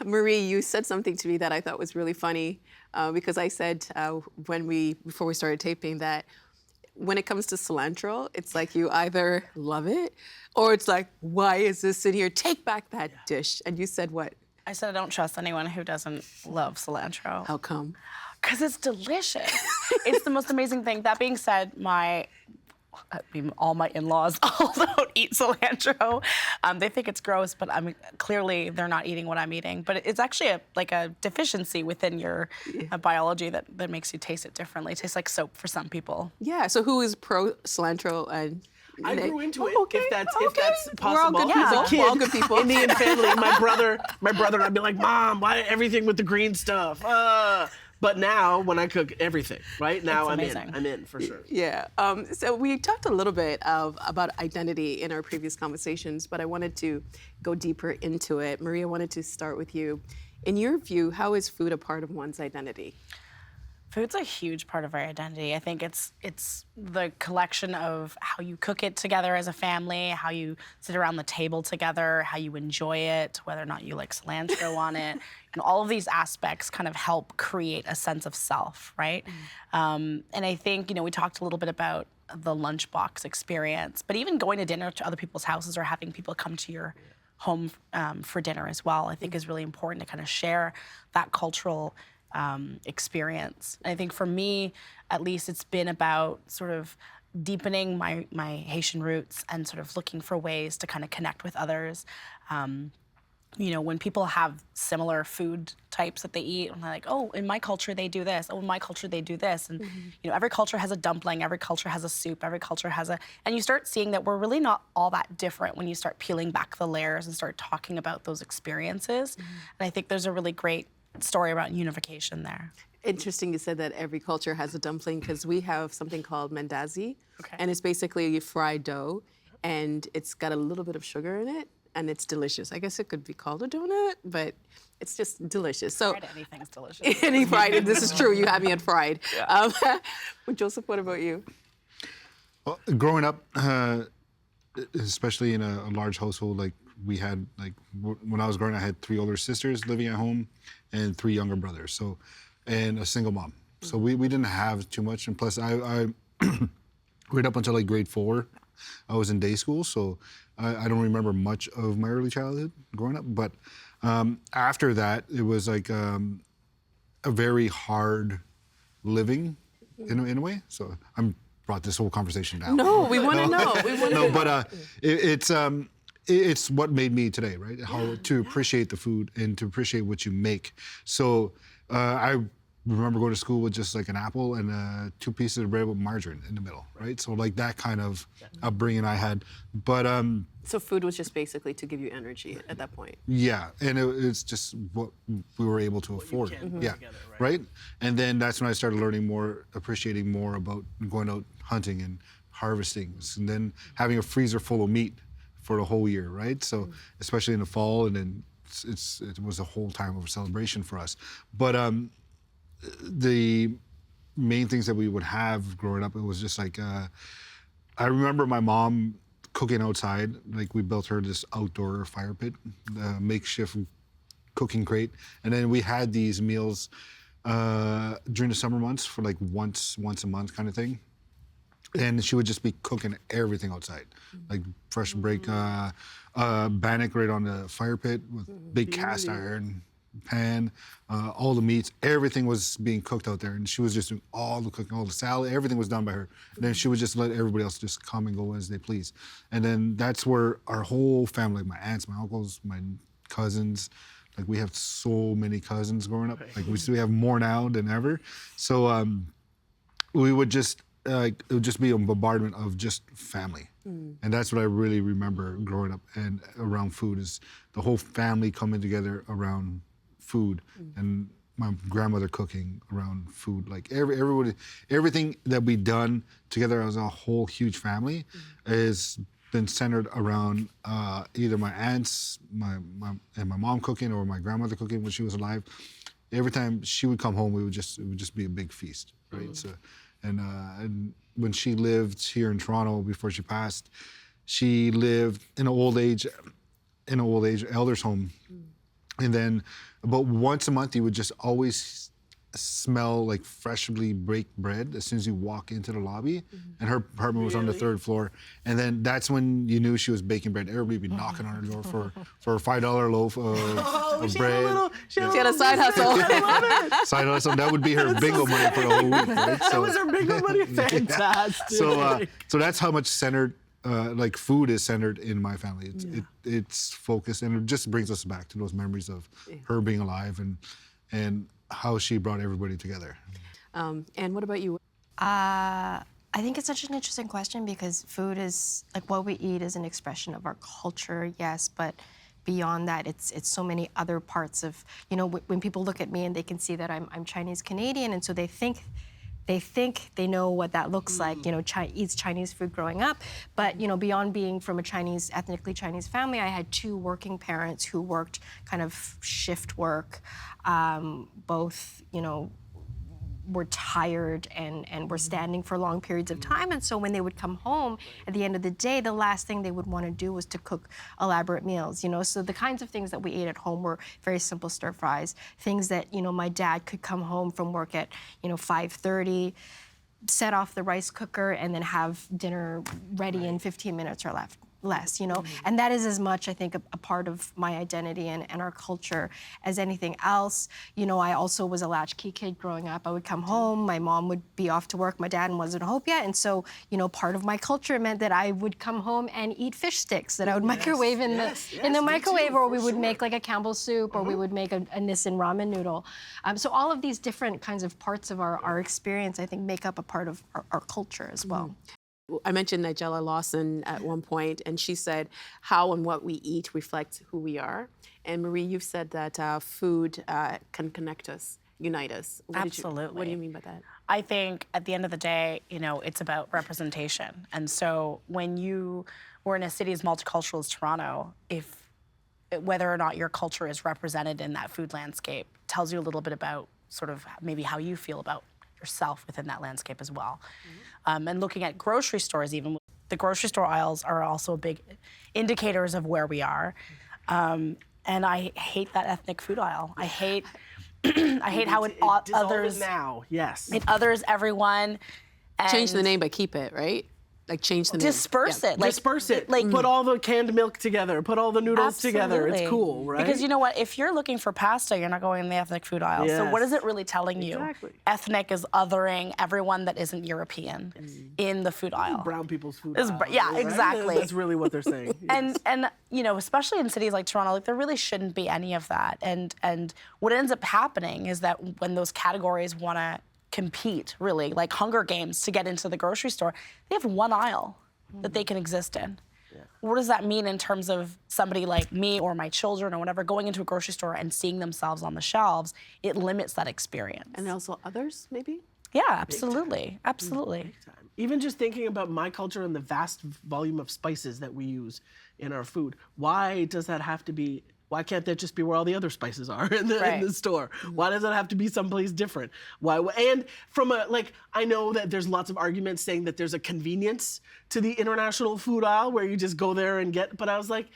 Marie, you said something to me that I thought was really funny because I said before we started taping that when it comes to cilantro, it's like you either love it or it's like, why is this in here? Take back that dish. And you said what? I said I don't trust anyone who doesn't love cilantro. How come? Because it's delicious. It's the most amazing thing. That being said, all my in-laws all don't eat cilantro. They think it's gross, but I mean, clearly they're not eating what I'm eating. But it's actually a deficiency within your biology that makes you taste it differently. It tastes like soap for some people. Yeah, so who is pro cilantro and I grew into it, okay, if that's We're all possible. good As people. a kid, We're all good people. Indian family, my brother and I'd be like, Mom, why everything with the green stuff? But now, when I cook everything, right? Now I'm in for sure. Yeah, so we talked a little bit about identity in our previous conversations, but I wanted to go deeper into it. Maria, I wanted to start with you. In your view, how is food a part of one's identity? Food's a huge part of our identity. I think it's the collection of how you cook it together as a family, how you sit around the table together, how you enjoy it, whether or not you like cilantro on it. And all of these aspects kind of help create a sense of self, right? And I think, we talked a little bit about the lunchbox experience, but even going to dinner to other people's houses or having people come to your home for dinner as well, I think is really important to kind of share that cultural experience. And I think for me, at least, it's been about sort of deepening my Haitian roots and sort of looking for ways to kind of connect with others. When people have similar food types that they eat, and they're like, oh, in my culture they do this, oh, in my culture they do this. And every culture has a dumpling, every culture has a soup, every culture has and you start seeing that we're really not all that different when you start peeling back the layers and start talking about those experiences. And I think there's a really great story around unification there. Interesting you said that every culture has a dumpling because we have something called mandazi, and it's basically fried dough, and it's got a little bit of sugar in it, and it's delicious. I guess it could be called a donut, but it's just delicious. So fried anything's delicious. Any fried, this is true. You have me at fried. Yeah. Joseph, what about you? Well, growing up, especially in a large household, like we had, when I was growing up, I had 3 older sisters living at home and 3 younger brothers, and a single mom. So we didn't have too much, and plus I right up until grade 4, I was in day school, so I don't remember much of my early childhood growing up. But after that, it was a very hard living in a way. So I'm brought this whole conversation down. No, we want to know. We want to know. But it's what made me today, right? How to appreciate the food and to appreciate what you make. So I remember going to school with just an apple and 2 pieces of bread with margarine in the middle, right? So that kind of upbringing I had. But so food was just basically to give you energy at that point. Yeah, and it's just what we were able to afford. Yeah, together, right? And then that's when I started learning more, appreciating more about going out hunting and harvesting, and then having a freezer full of meat for the whole year, right? So especially in the fall, and then it was a whole time of celebration for us. But the main things that we would have growing up, it was just I remember my mom cooking outside. We built her this outdoor fire pit, makeshift cooking crate, and then we had these meals during the summer months for once a month kind of thing. And she would just be cooking everything outside, fresh break bannock right on the fire pit with big cast iron pan, all the meats, everything was being cooked out there, and she was just doing all the cooking, all the salad, everything was done by her. And then she would just let everybody else just come and go as they please. And then that's where our whole family, my aunts, my uncles, my cousins, we have so many cousins growing up. We have more now than ever. So we would just it would just be a bombardment of just family. And that's what I really remember growing up and around food, is the whole family coming together around food, and my grandmother cooking around food. Everybody, everything that we done together as a whole huge family has been centered around either my aunts, my mom cooking, or my grandmother cooking when she was alive. Every time she would come home, it would just be a big feast, right? So. And when she lived here in Toronto before she passed, she lived in an old age elders home, And then about once a month, you would just always smell like freshly baked bread as soon as you walk into the lobby. And her apartment was on the 3rd floor. And then that's when you knew she was baking bread. Everybody would be knocking on her door for a $5 loaf of bread. She had a side hustle. Side hustle. That would be her bingo money for the whole week, right? That was her bingo money. Fantastic. So that's how much centered, like food is centered in my family. It's focused, and it just brings us back to those memories of her being alive and how she brought everybody together. And what about you? I think it's such an interesting question because food is, like, what we eat is an expression of our culture, yes, but beyond that, it's so many other parts of, you know, when people look at me and they can see that I'm Chinese Canadian, and so they think they know what that looks like, you know, eats Chinese food growing up. But, you know, beyond being from a ethnically Chinese family, I had 2 working parents who worked kind of shift work, both, you know, were tired and were standing for long periods of time. And so when they would come home at the end of the day, the last thing they would want to do was to cook elaborate meals, you know? So the kinds of things that we ate at home were very simple stir fries, things that, you know, my dad could come home from work at, you know, 5:30, set off the rice cooker and then have dinner ready in 15 minutes or less, you know? And that is as much, I think, a part of my identity and our culture as anything else. You know, I also was a latchkey kid growing up. I would come home, my mom would be off to work, my dad wasn't home yet, and so, you know, part of my culture meant that I would come home and eat fish sticks that I would microwave in the microwave, or we would make like a Campbell's soup, or we would make a Nissin ramen noodle. So all of these different kinds of parts of our experience, I think, make up a part of our culture as well. I mentioned Nigella Lawson at one point, and she said how and what we eat reflects who we are. And Marie, you've said that food can connect us, unite us. Absolutely. What do you mean by that? I think at the end of the day, you know, it's about representation. And so when you were in a city as multicultural as Toronto, whether or not your culture is represented in that food landscape tells you a little bit about sort of maybe how you feel about yourself within that landscape as well. And looking at grocery stores, even the grocery store aisles are also big indicators of where we are. And I hate that ethnic food aisle. I hate how it others now. Yes. It others everyone. Change the name, but keep it, right? Like change the name. Disperse it. Disperse it. Like put all the canned milk together. Put all the noodles together. It's Absolutely. cool, right? Because you know what? If you're looking for pasta, you're not going in the ethnic food aisle. So what is it really telling you? Exactly. Ethnic is othering everyone that isn't European in the food aisle. brown people's food. Yeah, right? exactly. That's really what they're saying. Yes. And you know, especially in cities like Toronto, like there really shouldn't be any of that. And what ends up happening is that when those categories want to compete, really, like Hunger Games to get into the grocery store, they have one aisle that they can exist in. Yeah. What does that mean in terms of somebody like me or my children or whatever going into a grocery store and seeing themselves on the shelves? It limits that experience. And also others, maybe? Yeah, absolutely. Absolutely. Even just thinking about my culture and the vast volume of spices that we use in our food, why does that have to be? Why can't that just be where all the other spices are in the store? Why does it have to be someplace different? Why? And from I know that there's lots of arguments saying that there's a convenience to the international food aisle where you just go there and get, but I was like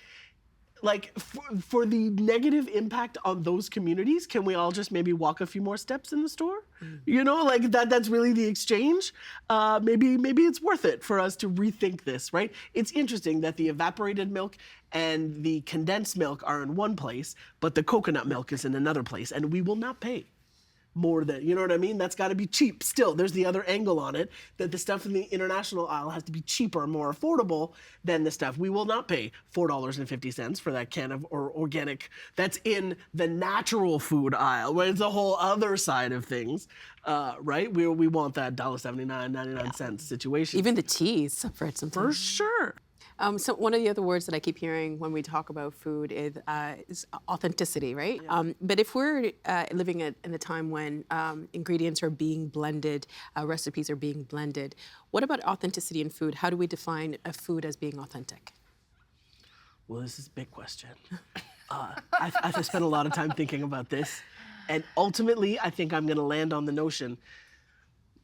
for the negative impact on those communities, can we all just maybe walk a few more steps in the store? You know, like that's really the exchange. Maybe it's worth it for us to rethink this, right? It's interesting that the evaporated milk and the condensed milk are in one place, but the coconut milk is in another place, and we will not pay more than, you know what I mean? That's got to be cheap. Still, there's the other angle on it, that the stuff in the international aisle has to be cheaper and more affordable than the stuff. We will not pay $4.50 for that can of organic that's in the natural food aisle, where it's a whole other side of things, right? We want that $1.79, 99 cents situation. Even the tea is separate sometimes. For sure. So one of the other words that I keep hearing when we talk about food is authenticity, right? Yeah. But if we're living in a time when ingredients are being blended, recipes are being blended, what about authenticity in food? How do we define a food as being authentic? Well, this is a big question. I've spent a lot of time thinking about this, and ultimately, I think I'm going to land on the notion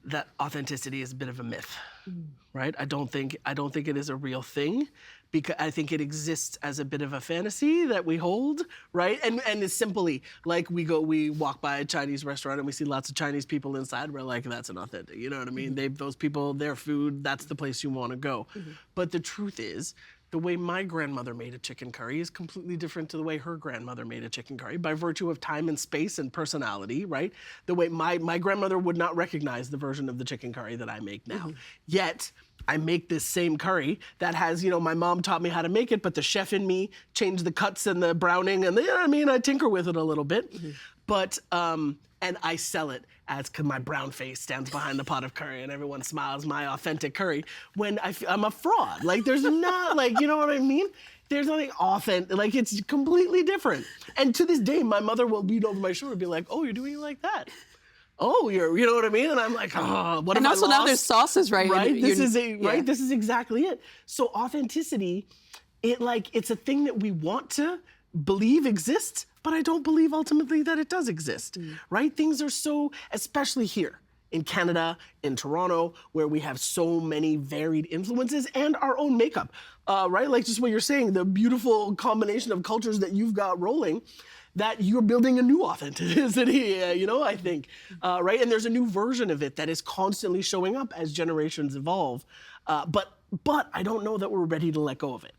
that authenticity is a bit of a myth, right? I don't think it is a real thing, because I think it exists as a bit of a fantasy that we hold, right? And it's simply like we walk by a Chinese restaurant and we see lots of Chinese people inside. We're like, that's an authentic, you know what I mean? Those people, their food, that's the place you want to go. But the truth is, the way my grandmother made a chicken curry is completely different to the way her grandmother made a chicken curry by virtue of time and space and personality, right? The way my grandmother would not recognize the version of the chicken curry that I make now. Yet, I make this same curry that has, my mom taught me how to make it, but the chef in me changed the cuts and the browning and I tinker with it a little bit. But, and I sell it as my brown face stands behind the pot of curry and everyone smiles my authentic curry when I'm a fraud. Like there's not you know what I mean? There's nothing authentic, it's completely different. And to this day, my mother will lean over my shoulder and be like, oh, you're doing it like that. Oh, you know what I mean? And I'm like, oh, what and have I also lost? now there's sauces, right? Right, this is yeah. This is exactly it. So authenticity, it's a thing that we want to believe exists, but I don't believe ultimately that it does exist, right? Things are so, especially here in Canada, in Toronto, where we have so many varied influences and our own makeup, right? Like just what you're saying, the beautiful combination of cultures that you've got rolling, that you're building a new authenticity, I think, right? And there's a new version of it that is constantly showing up as generations evolve. But I don't know that we're ready to let go of it.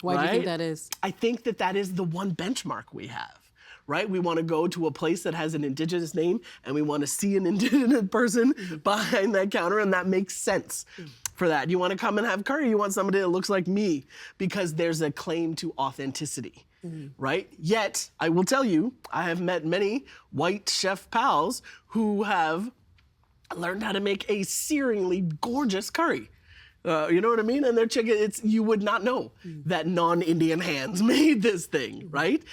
Why do you think that is? I think that is the one benchmark we have, right? We want to go to a place that has an Indigenous name and we want to see an Indigenous person behind that counter, and that makes sense for that. You want to come and have curry, you want somebody that looks like me because there's a claim to authenticity, right? Yet, I will tell you, I have met many white chef pals who have learned how to make a searingly gorgeous curry. You know what I mean? And their chicken, you would not know that non-Indian hands made this thing, right?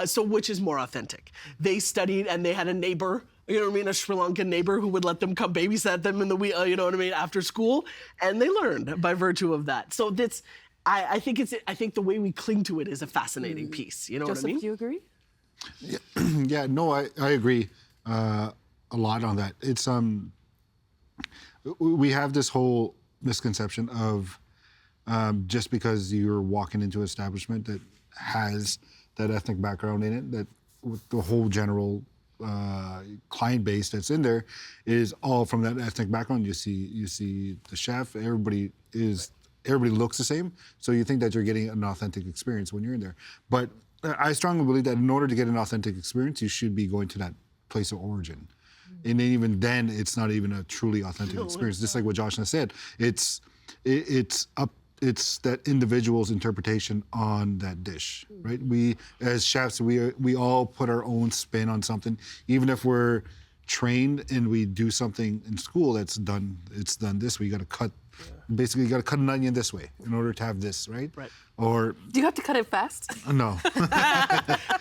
So which is more authentic? They studied and they had a neighbor, you know what I mean, a Sri Lankan neighbor who would let them come babysit them in the you know what I mean, after school, and they learned by virtue of that. So I think the way we cling to it is a fascinating piece. You know Joseph, what I mean? do you agree? Yeah, no, I agree a lot on that. It's we have this whole misconception of just because you're walking into an establishment that has that ethnic background in it, that with the whole general client base that's in there is all from that ethnic background. You see the chef, everybody looks the same, so you think that you're getting an authentic experience when you're in there. But I strongly believe that in order to get an authentic experience, you should be going to that place of origin. And then even then, it's not even a truly authentic experience. Just like what Joshna said, it's that individual's interpretation on that dish, right? We as chefs, we all put our own spin on something, even if we're trained and we do something in school it's done this way. You got to cut. Basically, you got to cut an onion this way in order to have this, right? Right. Or do you have to cut it fast? No. It'd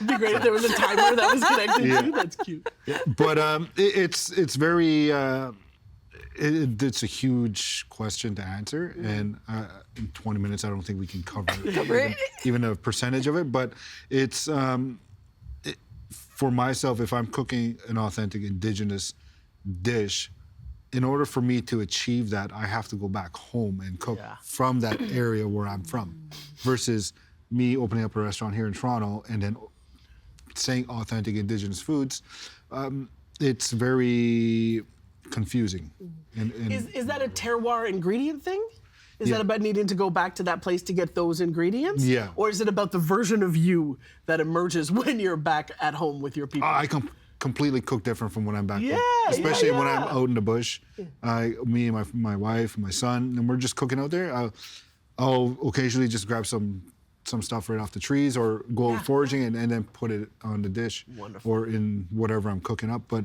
be great if there was a timer that was connected to. That's cute. Yeah. But it's very it's a huge question to answer, and in 20 minutes I don't think we can cover even a percentage of it. But it's for myself, if I'm cooking an authentic Indigenous dish, in order for me to achieve that, I have to go back home and cook from that area where I'm from, versus me opening up a restaurant here in Toronto and then saying authentic Indigenous foods. It's very confusing. Is that a terroir ingredient thing? Is that about needing to go back to that place to get those ingredients? Yeah. Or is it about the version of you that emerges when you're back at home with your people? I completely cook different from when I'm back home. Especially when I'm out in the bush. Me and my wife and my son, and we're just cooking out there. I'll occasionally just grab some stuff right off the trees or go foraging and then put it on the dish. Wonderful. Or in whatever I'm cooking up. But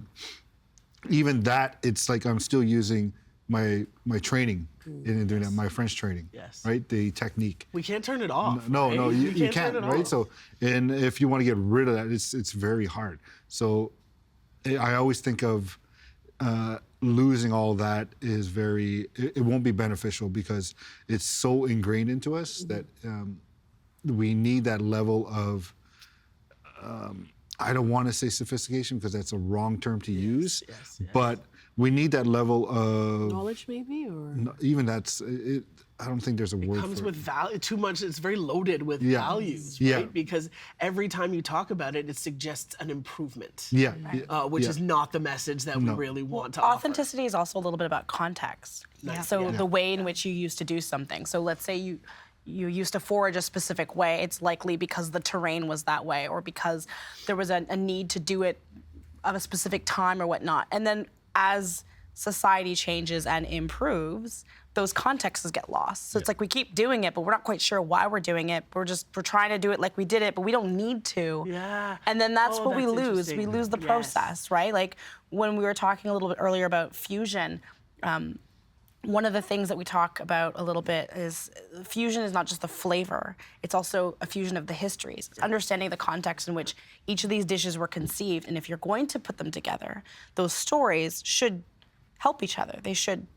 even that, it's like I'm still using my training in doing that, my French training, right? The technique. We can't turn it off. No, right? you can't, right? So, and if you want to get rid of that, it's very hard. So I always think of losing all that is it won't be beneficial because it's so ingrained into us that we need that level of, I don't want to say sophistication because that's a wrong term to use, but we need that level of Knowledge, maybe, or even that's it. I don't think there's a word comes for with value too much. It's very loaded with Yeah. values, Yeah. right? Because every time you talk about it, it suggests an improvement. Yeah. Which yeah. is not the message that we No. really want to offer. Authenticity is also a little bit about context. Yeah. So the way in which you used to do something. So let's say you used to forage a specific way. It's likely because the terrain was that way, or because there was a need to do it at a specific time or whatnot. And then as society changes and improves, those contexts get lost. So it's like we keep doing it, but we're not quite sure why we're doing it. We're trying to do it like we did it, but we don't need to. Yeah. And then that's Oh, what we that's lose. interesting. We lose the Yes. process, right? Like when we were talking a little bit earlier about fusion, one of the things that we talk about a little bit is fusion is not just the flavor, it's also a fusion of the histories. It's understanding the context in which each of these dishes were conceived. And if you're going to put them together, those stories should help each other. They should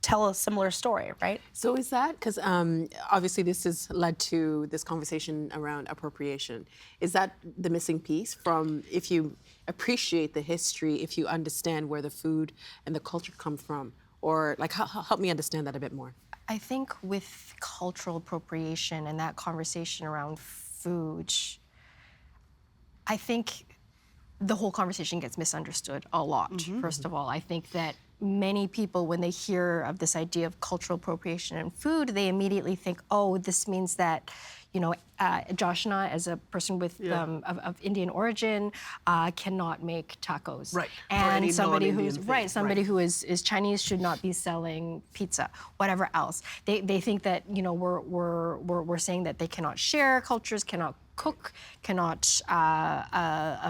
tell a similar story, right? So is that, because obviously this has led to this conversation around appropriation. Is that the missing piece from, if you appreciate the history, if you understand where the food and the culture come from? Or like, help me understand that a bit more. I think with cultural appropriation and that conversation around food, I think the whole conversation gets misunderstood a lot, first of all. I think that many people, when they hear of this idea of cultural appropriation in food, they immediately think, oh, this means that, you know, Joshna, as a person with of Indian origin, cannot make tacos. Right. Or And any somebody non-Indian who's thing. somebody who is Chinese should not be selling pizza, whatever else. They think that, you know, we're saying that they cannot share cultures, cannot cook, cannot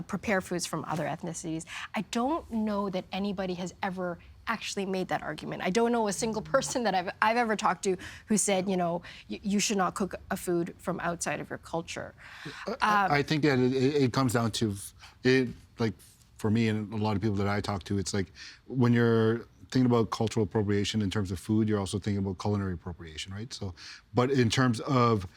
prepare foods from other ethnicities. I don't know that anybody has ever actually made that argument. I don't know a single person that I've ever talked to who said, you know, you should not cook a food from outside of your culture. I think that it comes down to it, like for me and a lot of people that I talk to, it's like when you're thinking about cultural appropriation in terms of food, you're also thinking about culinary appropriation, right? So, but in terms of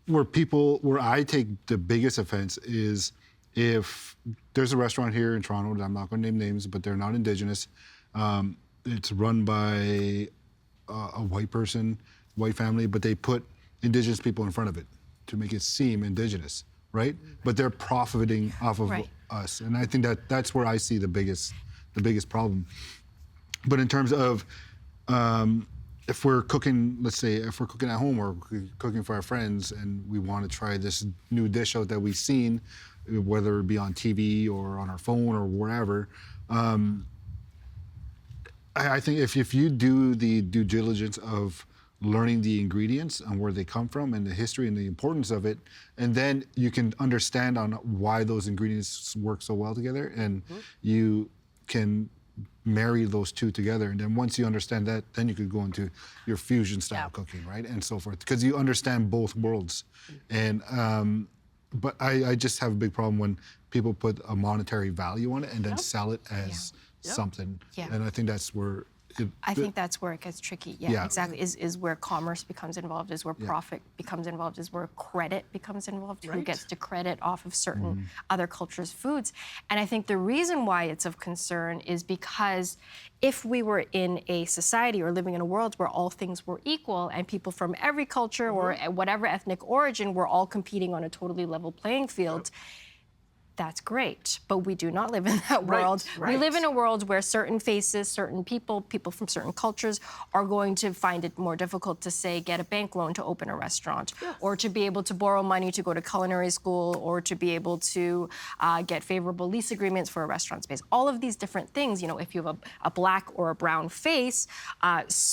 where I take the biggest offense is if there's a restaurant here in Toronto, I'm not going to name names, but they're not Indigenous. It's run by a white person, white family, but they put Indigenous people in front of it to make it seem Indigenous, right? But they're profiting off of Right. us, and I think that's where I see the biggest problem. But in terms of if we're cooking, let's say, if we're cooking at home or cooking for our friends and we want to try this new dish out that we've seen, whether it be on TV or on our phone or wherever, I think if you do the due diligence of learning the ingredients and where they come from and the history and the importance of it, and then you can understand on why those ingredients work so well together, and you can marry those two together. And then once you understand that, then you could go into your fusion style cooking, right? And so forth, because you understand both worlds. And but I just have a big problem when people put a monetary value on it and then sell it as something. Yeah. And I think that's where I think that's where it gets tricky. Yeah, Yeah. exactly. Is where commerce becomes involved, is where profit becomes involved, is where credit becomes involved. Who Right. gets to credit off of certain other cultures' foods. And I think the reason why it's of concern is because if we were in a society or living in a world where all things were equal and people from every culture or whatever ethnic origin were all competing on a totally level playing field, that's great, but we do not live in that world. We live in a world where certain faces, certain people from certain cultures are going to find it more difficult to, say, get a bank loan to open a restaurant, or to be able to borrow money to go to culinary school, or to be able to get favorable lease agreements for a restaurant space. All of these different things, you know, if you have a black or a brown face,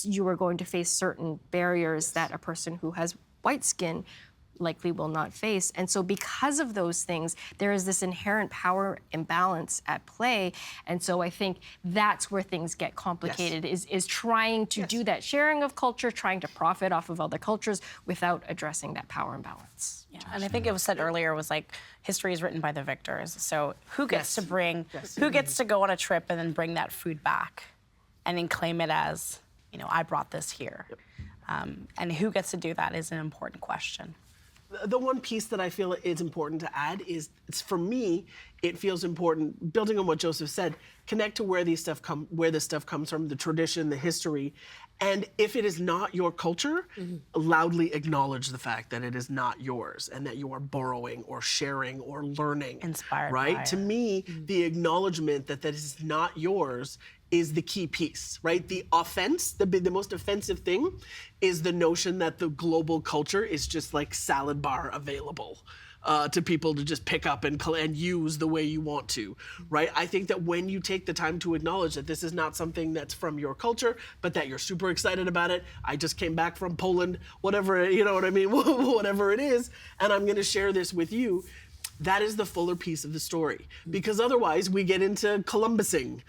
you are going to face certain barriers that a person who has white skin likely will not face. And so because of those things, there is this inherent power imbalance at play. And so I think that's where things get complicated, is trying to do that sharing of culture, trying to profit off of other cultures without addressing that power imbalance. Yeah, and I think it was said earlier, was like, history is written by the victors. So who gets to bring, who gets to go on a trip and then bring that food back and then claim it as, you know, I brought this here. And who gets to do that is an important question. the one piece that I feel it's important to add is, for me, it feels important, building on what Joseph said, connect to where this stuff comes from, the tradition, the history. And if it is not your culture, loudly acknowledge the fact that it is not yours and that you are borrowing or sharing or learning. Inspired right? by To it. me, the acknowledgement that that is not yours is the key piece, right? The offense, the most offensive thing is the notion that the global culture is just like salad bar available to people to just pick up and use the way you want to, right? I think that when you take the time to acknowledge that this is not something that's from your culture, but that you're super excited about it. I just came back from Poland, whatever, you know what I mean? Whatever it is, and I'm gonna share this with you. That is the fuller piece of the story, because otherwise we get into Columbusing,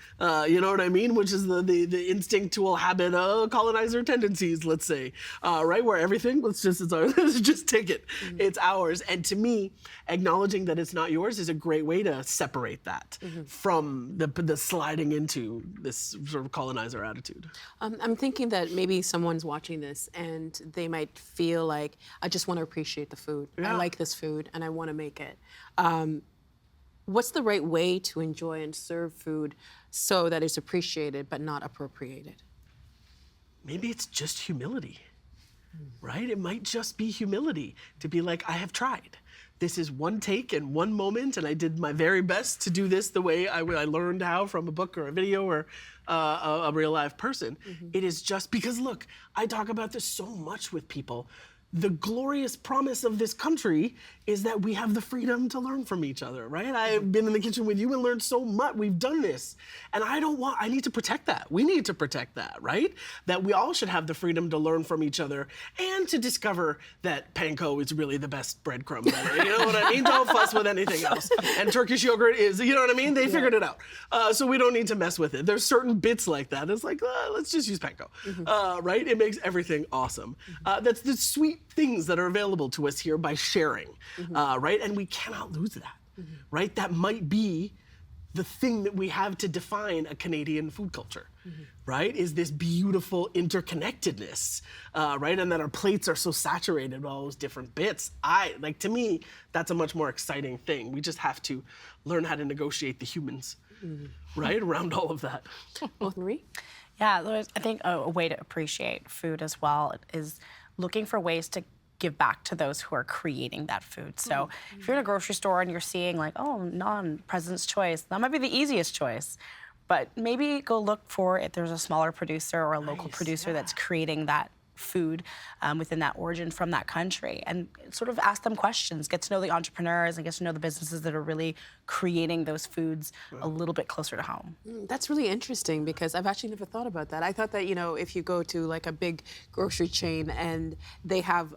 you know what I mean? Which is the instinctual habit of colonizer tendencies, let's say, right? Where everything, let's just take it, it's ours. And to me, acknowledging that it's not yours is a great way to separate that from the sliding into this sort of colonizer attitude. I'm thinking that maybe someone's watching this and they might feel like, I just want to appreciate the food. I like this food and I want to make it. What's the right way to enjoy and serve food so that it's appreciated but not appropriated? Maybe it's just humility, right? It might just be humility to be like, I have tried. This is one take and one moment, and I did my very best to do this the way I learned how from a book or a video or a real live person. It is just because, look, I talk about this so much with people. The glorious promise of this country is that we have the freedom to learn from each other, right? I've been in the kitchen with you and learned so much. We've done this. And I need to protect that. We need to protect that, right? That we all should have the freedom to learn from each other and to discover that panko is really the best breadcrumb. You know what I mean? Don't fuss with anything else. And Turkish yogurt is, you know what I mean? They figured it out. So we don't need to mess with it. There's certain bits like that. It's like, let's just use panko, right? It makes everything awesome. That's the sweet things that are available to us here by sharing, right? And we cannot lose that, right? That might be the thing that we have to define a Canadian food culture, right? Is this beautiful interconnectedness, right? And that our plates are so saturated with all those different bits. To me, that's a much more exciting thing. We just have to learn how to negotiate the humans, right? Around all of that. Well, Marie? Yeah, I think a way to appreciate food as well is looking for ways to give back to those who are creating that food. So if you're in a grocery store and you're seeing like, oh, President's Choice, that might be the easiest choice. But maybe go look for if there's a smaller producer or a local producer that's creating that food within that origin from that country, and sort of ask them questions, get to know the entrepreneurs and get to know the businesses that are really creating those foods a little bit closer to home. That's really interesting because I've actually never thought about that. I thought that, if you go to like a big grocery chain and they have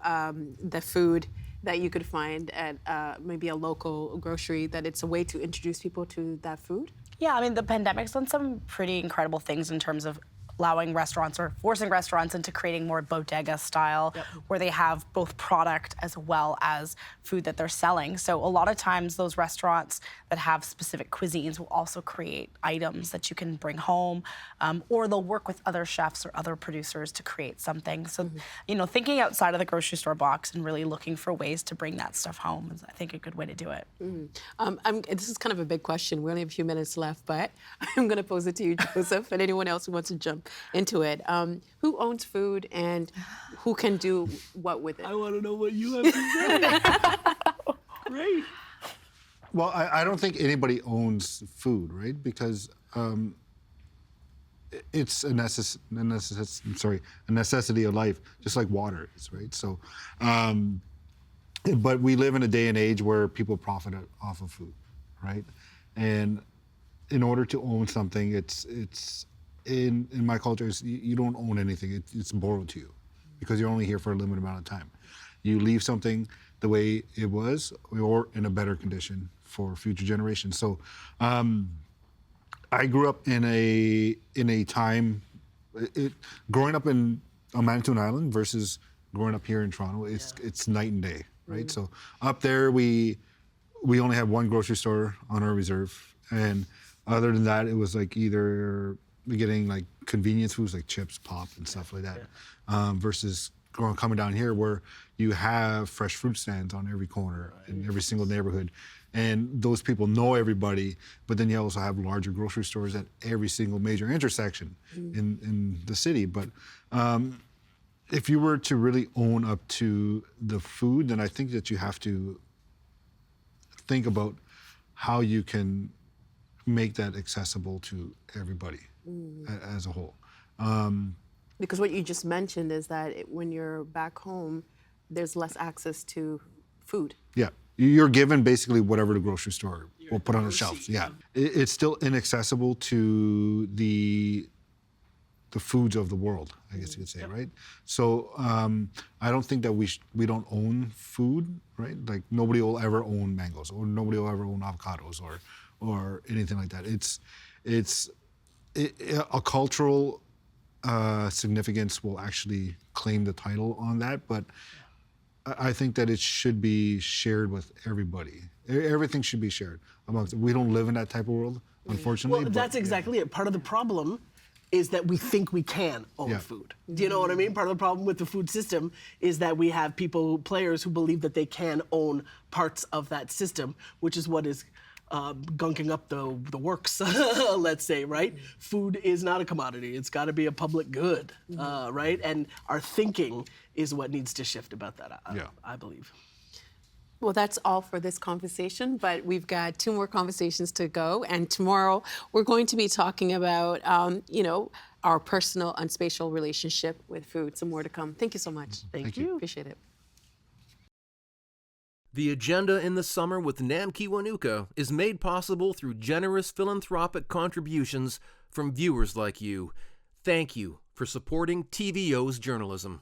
the food that you could find at maybe a local grocery, that it's a way to introduce people to that food? Yeah, I mean, the pandemic's done some pretty incredible things in terms of allowing restaurants or forcing restaurants into creating more bodega style, where they have both product as well as food that they're selling. So a lot of times those restaurants that have specific cuisines will also create items that you can bring home, or they'll work with other chefs or other producers to create something. So, thinking outside of the grocery store box and really looking for ways to bring that stuff home is, I think, a good way to do it. This is kind of a big question. We only have a few minutes left, but I'm going to pose it to you, Joseph, and anyone else who wants to jump into it. Who owns food and who can do what with it? I want to know what you have to say. Great. Well, I don't think anybody owns food, right? Because it's a necessity of life, just like water is, right? So, but we live in a day and age where people profit off of food, right? And in order to own something, it's in my culture, you don't own anything. It's borrowed to you because you're only here for a limited amount of time. You leave something the way it was or in a better condition for future generations. So I grew up in a time, growing up on Manitoulin Island versus growing up here in Toronto, it's night and day, right? So up there, we only had one grocery store on our reserve. And other than that, it was like either getting like convenience foods like chips, pop, and stuff like that, versus coming down here where you have fresh fruit stands on every corner in every single neighborhood. And those people know everybody, but then you also have larger grocery stores at every single major intersection in the city. But if you were to really own up to the food, then I think that you have to think about how you can make that accessible to everybody as a whole. Because what you just mentioned is that when you're back home, there's less access to food. Yeah, you're given basically whatever the grocery store will put on the shelves. Yeah, it's still inaccessible to the foods of the world, I guess you could say, right? So I don't think that we don't own food, right? Like nobody will ever own mangoes, or nobody will ever own avocados, or anything like that. It's a cultural significance will actually claim the title on that, but I think that it should be shared with everybody. Everything should be shared amongst. We don't live in that type of world, unfortunately. Well, that's exactly it. Part of the problem is that we think we can own food. Do you know what I mean? Part of the problem with the food system is that we have players who believe that they can own parts of that system, which is what is gunking up the works, let's say, right? Food is not a commodity. It's got to be a public good, right? And our thinking is what needs to shift about that, I believe. Well, that's all for this conversation, but we've got 2 more conversations to go. And tomorrow we're going to be talking about, our personal and spatial relationship with food. Some more to come. Thank you so much. Thank you. Appreciate it. The Agenda in the Summer with Nam Kiwanuka is made possible through generous philanthropic contributions from viewers like you. Thank you for supporting TVO's journalism.